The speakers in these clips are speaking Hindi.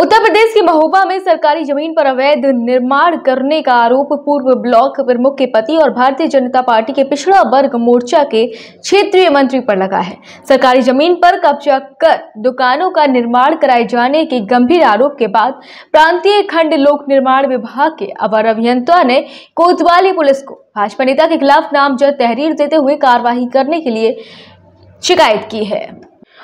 उत्तर प्रदेश के महोबा में सरकारी जमीन पर अवैध निर्माण करने का आरोप पूर्व ब्लॉक प्रमुख के पति और भारतीय जनता पार्टी के पिछड़ा वर्ग मोर्चा के क्षेत्रीय मंत्री पर लगा है। सरकारी जमीन पर कब्जा कर दुकानों का निर्माण कराए जाने के गंभीर आरोप के बाद प्रांतीय खंड लोक निर्माण विभाग के अवर अभियंता ने कोतवाली पुलिस को भाजपा नेता के खिलाफ नामजद तहरीर देते हुए कार्रवाई करने के लिए शिकायत की है।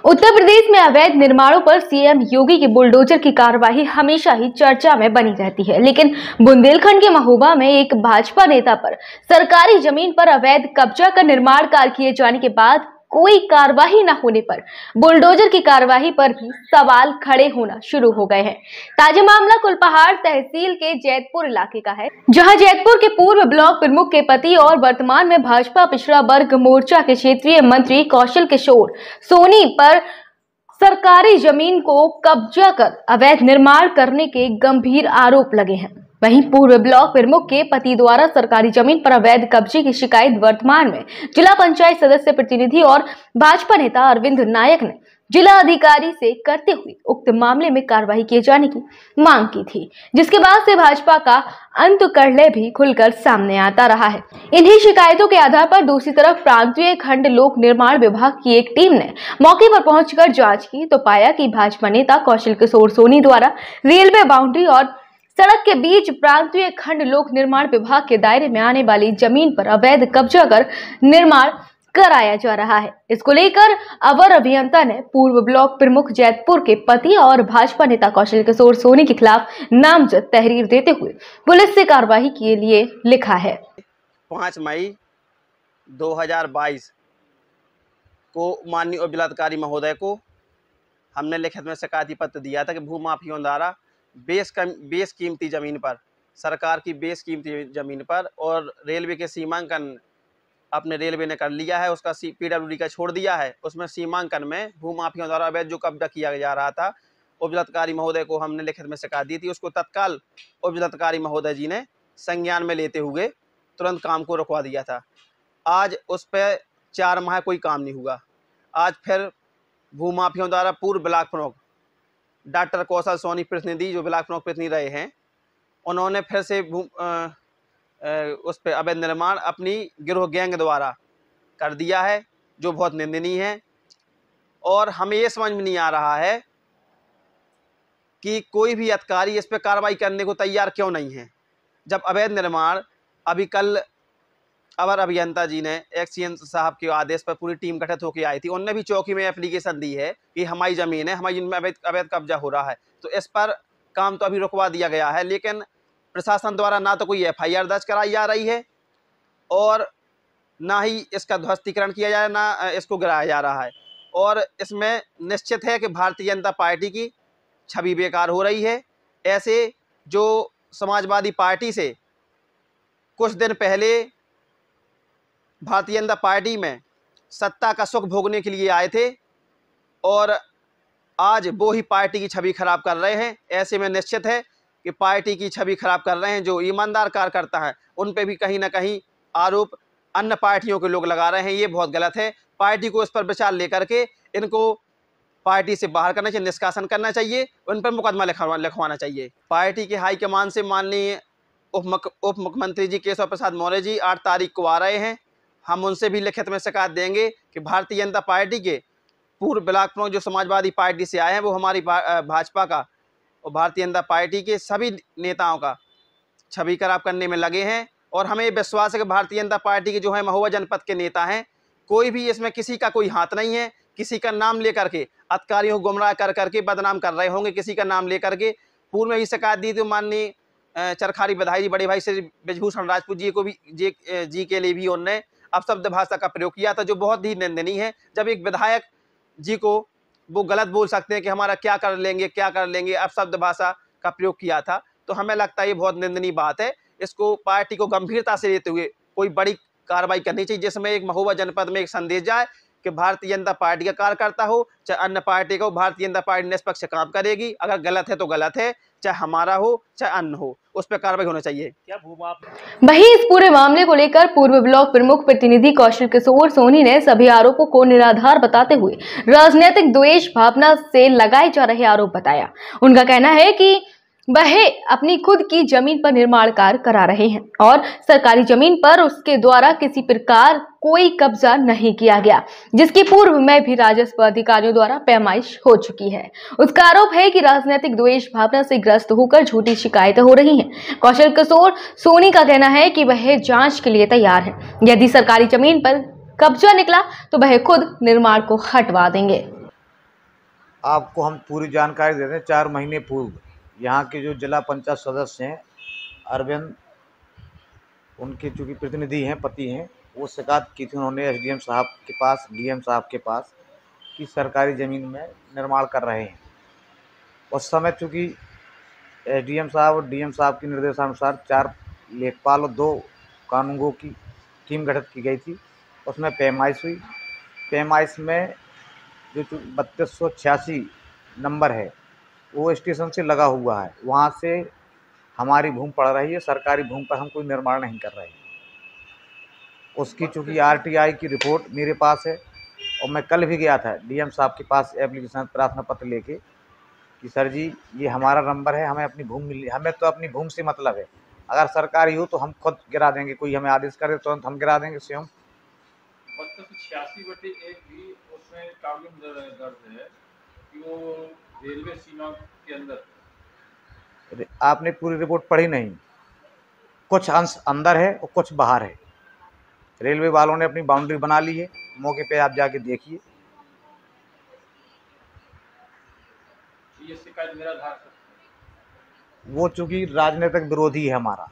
उत्तर प्रदेश में अवैध निर्माणों पर सीएम योगी की बुलडोजर की कार्रवाई हमेशा ही चर्चा में बनी रहती है, लेकिन बुंदेलखंड के महोबा में एक भाजपा नेता पर सरकारी जमीन पर अवैध कब्जा कर निर्माण कार्य किए जाने के बाद कोई कार्रवाई न होने पर बुलडोजर की कार्रवाई पर भी सवाल खड़े होना शुरू हो गए हैं। ताजा मामला कुलपहाड़ तहसील के जैतपुर इलाके का है, जहां जैतपुर के पूर्व ब्लॉक प्रमुख के पति और वर्तमान में भाजपा पिछड़ा वर्ग मोर्चा के क्षेत्रीय मंत्री कौशल किशोर सोनी पर सरकारी जमीन को कब्जा कर अवैध निर्माण करने के गंभीर आरोप लगे हैं। वहीं पूर्व ब्लॉक प्रमुख के पति द्वारा सरकारी जमीन पर अवैध कब्जे की शिकायत वर्तमान में जिला पंचायत सदस्य प्रतिनिधि और भाजपा नेता अरविंद नायक ने जिला अधिकारी से करते हुए उक्त मामले में कार्रवाई किए जाने की मांग की थी, जिसके बाद से भाजपा का अंतकलह भी खुलकर सामने आता रहा है। इन्हीं शिकायतों के आधार पर दूसरी तरफ प्रांतीय खंड लोक निर्माण विभाग की एक टीम ने मौके पर पहुंचकर जांच की तो पाया कि भाजपा नेता कौशल किशोर सोनी द्वारा रेलवे बाउंड्री और सड़क के बीच प्रांतीय खंड लोक निर्माण विभाग के दायरे में आने वाली जमीन पर अवैध कब्जा कर निर्माण कराया जा रहा है। इसको लेकर अवर अभियंता ने पूर्व ब्लॉक प्रमुख जैतपुर के पति और भाजपा नेता कौशल किशोर सोनी के खिलाफ नामजद तहरीर देते हुए पुलिस से कार्रवाई के लिए लिखा है। 5 मई 2022 को माननीय उपजिलाधिकारी महोदय को हमने लिखित में शिकायती पत्र दिया था कि भूमाफियों द्वारा बेस कीमती ज़मीन पर, सरकार की बेस कीमती ज़मीन पर और रेलवे के सीमांकन अपने रेलवे ने कर लिया है, उसका पीडब्ल्यूडी का छोड़ दिया है, उसमें सीमांकन में भूमाफियों द्वारा अवैध जो कब्जा किया जा रहा था, उपजिलाधिकारी महोदय को हमने लिखित में शिकायत दी थी। उसको तत्काल उपजिलाधिकारी महोदय जी ने संज्ञान में लेते हुए तुरंत काम को रुकवा दिया था। आज उस पर 4 माह कोई काम नहीं हुआ। आज फिर भूमाफियों द्वारा पूर्व ब्लॉक प्रमुख डॉक्टर कौशल सोनी प्रतिनिधि जो ब्लॉक प्रमुख प्रतिनिधि रहे हैं, उन्होंने फिर से उस पर अवैध निर्माण अपनी गिरोह गैंग द्वारा कर दिया है, जो बहुत निंदनीय है। और हमें ये समझ में नहीं आ रहा है कि कोई भी अधिकारी इस पर कार्रवाई करने को तैयार क्यों नहीं है, जब अवैध निर्माण अभी कल अवर अभियंता जी ने एक्सीएन साहब के आदेश पर पूरी टीम गठित होकर आई थी। उनने भी चौकी में एप्लीकेशन दी है कि हमारी ज़मीन है, हमारी ज़मीन में अवैध कब्जा हो रहा है, तो इस पर काम तो अभी रुकवा दिया गया है। लेकिन प्रशासन द्वारा ना तो कोई एफआईआर दर्ज कराई जा रही है और ना ही इसका ध्वस्तीकरण किया जा रहा है, ना इसको गिराया जा रहा है। और इसमें निश्चित है कि भारतीय जनता पार्टी की छवि बेकार हो रही है। ऐसे जो समाजवादी पार्टी से कुछ दिन पहले भारतीय जनता पार्टी में सत्ता का सुख भोगने के लिए आए थे और आज वो ही पार्टी की छवि खराब कर रहे हैं। ऐसे में निश्चित है कि पार्टी की छवि खराब कर रहे हैं। जो ईमानदार कार्यकर्ता हैं उन पे भी कहीं ना कहीं आरोप अन्य पार्टियों के लोग लगा रहे हैं। ये बहुत गलत है। पार्टी को इस पर विचार लेकर के इनको पार्टी से बाहर करना चाहिए, निष्कासन करना चाहिए, उन पर मुकदमा लिखवाना चाहिए। पार्टी के हाईकमान से माननीय उप मुख्यमंत्री जी केशव प्रसाद मौर्य जी 8 तारीख को आ रहे हैं। हम उनसे भी लिखित में शिकायत देंगे कि भारतीय जनता पार्टी के पूर्व ब्लॉक प्रमुख जो समाजवादी पार्टी से आए हैं, वो हमारी भाजपा का और भारतीय जनता पार्टी के सभी नेताओं का छवि खराब करने में लगे हैं। और हमें विश्वास है कि भारतीय जनता पार्टी के जो है महोबा जनपद के नेता हैं, कोई भी इसमें किसी का कोई हाथ नहीं है। किसी का नाम लेकर के अधिकारियों को गुमराह कर करके बदनाम कर रहे होंगे, किसी का नाम लेकर के। पूर्व में ही शिकायत दी थी माननीय चरखारी बधाई बड़े भाई श्री ब्रजभूषण राजपूत जी को भी जी के लिए भी उनने अपशब्द भाषा का प्रयोग किया था, जो बहुत ही निंदनीय है। जब एक विधायक जी को वो गलत बोल सकते हैं कि हमारा क्या कर लेंगे, अपशब्द भाषा का प्रयोग किया था, तो हमें लगता है ये बहुत निंदनीय बात है। इसको पार्टी को गंभीरता से लेते हुए कोई बड़ी कार्रवाई करनी चाहिए, जिसमें एक महोबा जनपद में एक संदेश जाए कि भारतीय जनता पार्टी का कार्यकर्ता हो चाहे अन्य पार्टी का हो, भारतीय जनता पार्टी निष्पक्ष काम करेगी। अगर गलत है तो गलत है, चाहे हमारा हो चाहे अन्य हो, उस पर कार्रवाई होना चाहिए। क्या भूमाफ? वहीं इस पूरे मामले को लेकर पूर्व ब्लॉक प्रमुख प्रतिनिधि कौशल किशोर सोनी ने सभी आरोपों को निराधार बताते हुए राजनीतिक द्वेष भावना से लगाए जा रहे आरोप बताया। उनका कहना है कि वह अपनी खुद की जमीन पर निर्माण कार्य करा रहे हैं और सरकारी जमीन पर उसके द्वारा किसी प्रकार कोई कब्जा नहीं किया गया, जिसकी पूर्व में भी राजस्व अधिकारियों द्वारा पैमाइश हो चुकी है। उसका आरोप है कि राजनीतिक द्वेष भावना से ग्रस्त होकर झूठी शिकायतें हो रही हैं। कौशल किशोर सोनी का कहना है कि वह जांच के लिए तैयार है। यदि सरकारी जमीन पर कब्जा निकला तो वह खुद निर्माण को हटवा देंगे। आपको हम पूरी जानकारी दे दें। 4 महीने पूर्व यहाँ के जो जिला पंचायत सदस्य हैं अरविंद, उनके चूँकि प्रतिनिधि हैं, पति हैं, वो शिकायत की थी उन्होंने एसडीएम साहब के पास, डीएम साहब के पास कि सरकारी ज़मीन में निर्माण कर रहे हैं। उस समय चूँकि एसडीएम साहब और डीएम साहब के निर्देशानुसार 4 लेखपाल और 2 कानूनगों की टीम गठित की गई थी। उसमें पैमाइश हुई। पैमाइश में जो 3286 नंबर है वो स्टेशन से लगा हुआ है, वहाँ से हमारी भूमि पड़ रही है। सरकारी भूमि पर हम कोई निर्माण नहीं कर रहे हैं। उसकी चूँकि आरटीआई की रिपोर्ट मेरे पास है और मैं कल भी गया था डीएम साहब के पास एप्लीकेशन प्रार्थना पत्र लेके कि सर जी ये हमारा नंबर है, हमें अपनी भूमि मिली, हमें तो अपनी भूमि से मतलब है। अगर सरकारी हो तो हम खुद गिरा देंगे, कोई हमें आदेश करे तुरंत हम गिरा देंगे स्वयं। 86/1 भी उसमें कानून दर्ज है कि वो रेलवे सीमा के अंदर। आपने पूरी रिपोर्ट पढ़ी नहीं, कुछ अंश अंदर है और कुछ बाहर है। रेलवे वालों ने अपनी बाउंड्री बना ली है, मौके पे आप जाके देखिए। ये शिकायत निराधार है। वो चूँकि राजनीतिक विरोधी है, हमारा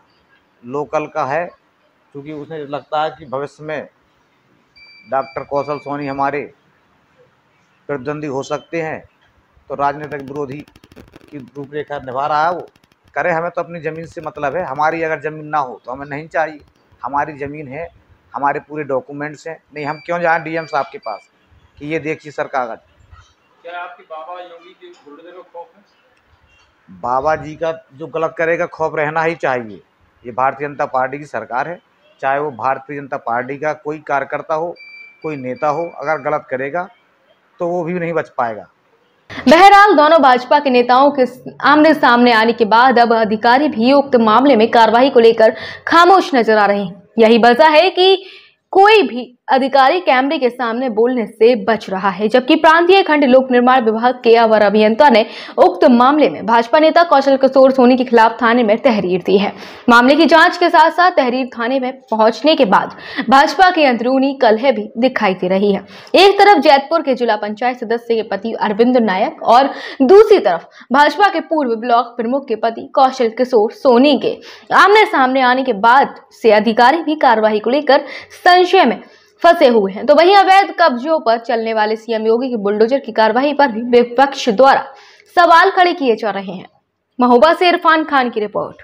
लोकल का है, क्योंकि उसे लगता है कि भविष्य में डॉक्टर कौशल सोनी हमारे प्रतिद्वंदी हो सकते हैं, तो राजनीतिक विरोधी की रूपरेखा निभा रहा है। वो करे, हमें तो अपनी ज़मीन से मतलब है। हमारी अगर ज़मीन ना हो तो हमें नहीं चाहिए। हमारी ज़मीन है, हमारे पूरे डॉक्यूमेंट्स हैं। नहीं, हम क्यों जाएं डीएम साहब के पास कि ये देखिए सर कागज। क्या आपके बाबा योगी के गुर्दे को खौफ है? बाबा जी का जो गलत करेगा खौफ रहना ही चाहिए। ये भारतीय जनता पार्टी की सरकार है, चाहे वो भारतीय जनता पार्टी का कोई कार्यकर्ता हो, कोई नेता हो, अगर गलत करेगा तो वो भी नहीं बच पाएगा। बहरहाल दोनों भाजपा के नेताओं के आमने सामने आने के बाद अब अधिकारी भी उक्त मामले में कार्रवाई को लेकर खामोश नजर आ रहे हैं। यही वजह है कि कोई भी अधिकारी कैमरे के सामने बोलने से बच रहा है, जबकि प्रांतीय खंड लोक निर्माण विभाग के अवर अभियंता ने उक्त मामले में भाजपा नेता कौशल किशोर सोनी के खिलाफ थाने में तहरीर दी है। मामले की जांच के साथ साथ तहरीर थाने में पहुंचने के बाद भाजपा की अंदरूनी कलह भी दिखाई दे रही है। एक तरफ जैतपुर के जिला पंचायत सदस्य के पति अरविंद नायक और दूसरी तरफ भाजपा के पूर्व ब्लॉक प्रमुख के पति कौशल किशोर सोनी के आमने सामने आने के बाद से अधिकारी भी कार्रवाई को लेकर संशय में फंसे हुए हैं। तो वहीं अवैध कब्जों पर चलने वाले सीएम योगी की बुलडोजर की कार्रवाई पर भी विपक्ष द्वारा सवाल खड़े किए जा रहे हैं। महोबा से इरफान खान की रिपोर्ट।